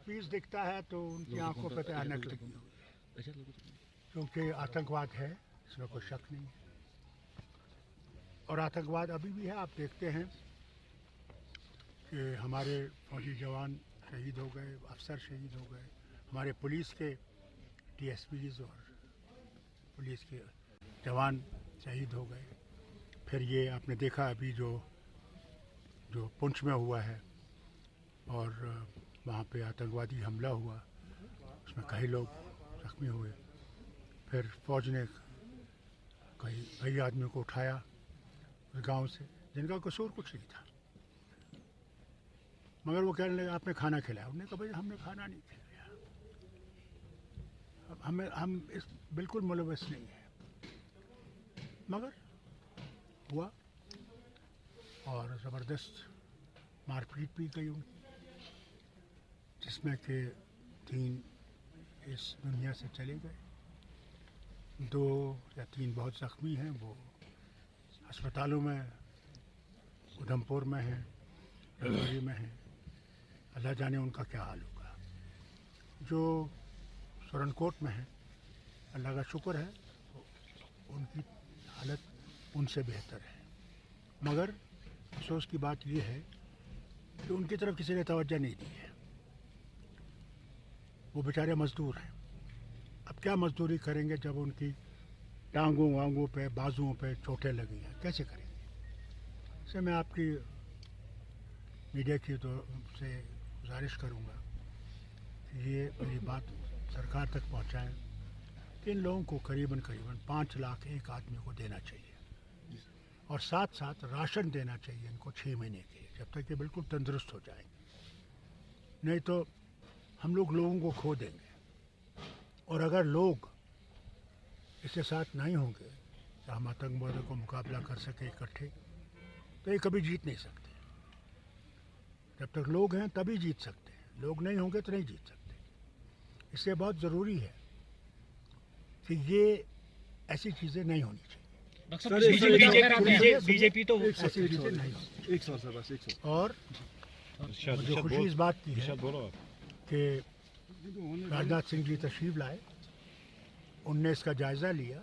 Piece दिखता है तो उनकी आंखों पे ऐनक लगी हुई है, क्योंकि आतंकवाद है, इसमें कोई शक नहीं है। और आतंकवाद अभी भी है। आप देखते हैं कि हमारे फौजी जवान शहीद हो गए, अफसर शहीद हो गए, हमारे पुलिस के DSPs और पुलिस के जवान शहीद हो गए। फिर ये आपने देखा अभी जो पुंछ में हुआ है और वहाँ पे आतंकवादी हमला हुआ, उसमें कई लोग जख्मी हुए। फिर फौज ने कई आदमियों को उठाया उस गांव से, जिनका कसूर कुछ नहीं था, मगर वो कहने लगे आपने खाना खिलाया। उन्होंने कहा भाई हमने खाना नहीं खिलाया, हम इस बिल्कुल मुलविस नहीं है, मगर हुआ और ज़बरदस्त मारपीट भी गई उनकी, जिसमें कि 3 इस दुनिया से चले गए, 2 या 3 बहुत ज़ख्मी हैं, वो अस्पतालों में उधमपुर में हैं, रजौरी में हैं। अल्लाह जाने उनका क्या हाल होगा। जो सुरनकोट में है, अल्लाह का शुक्र है उनकी हालत उनसे बेहतर है, मगर अफसोस की बात यह है कि उनकी तरफ किसी ने तवज्जो नहीं दी है। वो बेचारे मज़दूर हैं, अब क्या मज़दूरी करेंगे जब उनकी टांगों वांगों पे, बाजुओं पे चोटें लगी हैं, कैसे करेंगे। इससे मैं आपकी मीडिया की से गुजारिश करूँगा कि ये मेरी बात सरकार तक पहुँचाएँ कि इन लोगों को करीबन 5 लाख एक आदमी को देना चाहिए और साथ साथ राशन देना चाहिए इनको 6 महीने के लिए, जब तक ये बिल्कुल तंदुरुस्त हो जाएंगे। नहीं तो हम लोगों को खो देंगे, और अगर लोग इसके साथ नहीं होंगे तो हम आतंकवादियों को मुकाबला कर सके इकट्ठे, तो ये कभी जीत नहीं सकते। जब तक लोग हैं तभी जीत सकते हैं, लोग नहीं होंगे तो नहीं जीत सकते। इसलिए बहुत ज़रूरी है कि ये ऐसी चीज़ें नहीं होनी चाहिए। बीजेपी तो ऐसी चीज़ें नहीं होनी चाहिए। और मुझे खुशी इस बात की है कि राजनाथ सिंह जी तशरीफ़ लाए, उनने इसका जायज़ा लिया,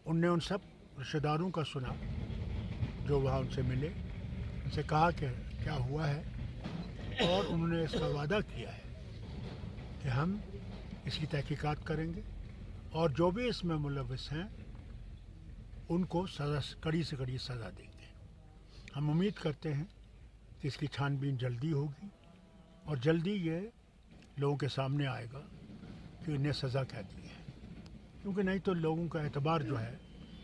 उनने उन सब रिश्तेदारों का सुना जो वहाँ उनसे मिले, उनसे कहा कि क्या हुआ है, और उन्होंने इसका वादा किया है कि हम इसकी तहकीकात करेंगे और जो भी इसमें मुलविस हैं उनको सज़ा, कड़ी से कड़ी सज़ा देंगे। हम उम्मीद करते हैं कि इसकी छानबीन जल्दी होगी और जल्दी ये लोगों के सामने आएगा कि इन्हें सज़ा क्या दी है, क्योंकि नहीं तो लोगों का एतबार जो है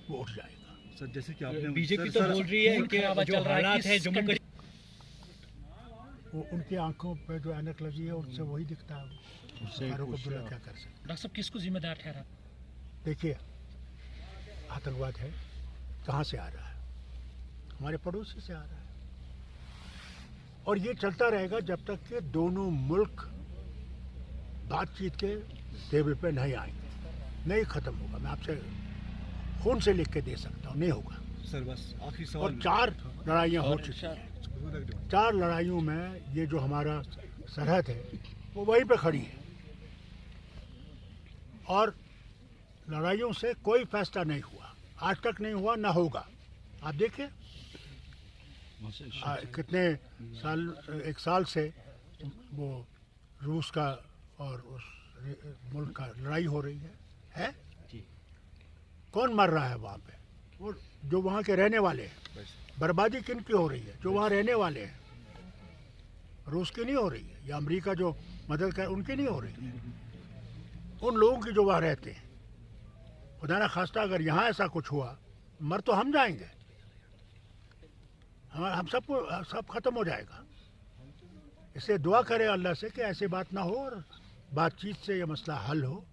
वो उठ जाएगा। सर जैसे कि आपने बीजेपी तो बोल रही है कि जो हालात है जम्मू कश्मीर, वो उनकी आंखों पे जो ऐनक लगी है उनसे वही दिखता है, फारूक अब्दुल्ला क्या कर सकते। डॉक्टर साहब किसको जिम्मेदार ठहरा? देखिए, आतंकवाद है, कहाँ से आ रहा है? हमारे पड़ोसी से आ रहा है, और ये चलता रहेगा जब तक कि दोनों मुल्क बातचीत के टेबल पे नहीं आएंगे, नहीं ख़त्म होगा। मैं आपसे खून से लिख के दे सकता हूँ, नहीं होगा। सर बस आखिरी सवाल। और 4 लड़ाइयाँ हो चुकी हैं, 4 लड़ाइयों में ये जो हमारा सरहद है वो वहीं पे खड़ी है, और लड़ाइयों से कोई फैसला नहीं हुआ, आज तक नहीं हुआ, ना होगा। आप देखिए कितने साल, 1 साल से वो रूस का और उस मुल्क का लड़ाई हो रही है? कौन मर रहा है वहाँ पे? वो जो वहाँ के रहने वाले हैं। बर्बादी किन की हो रही है? जो वहाँ रहने वाले हैं। रूस की नहीं हो रही है, या अमेरिका जो मदद कर उनकी नहीं हो रही है, उन लोगों की जो वहाँ रहते हैं। खुदा ना खास्ता अगर यहाँ ऐसा कुछ हुआ, मर तो हम जाएंगे, हम सब ख़त्म हो जाएगा। इसलिए दुआ करें अल्लाह से कि ऐसी बात ना हो और बातचीत से ये मसला हल हो।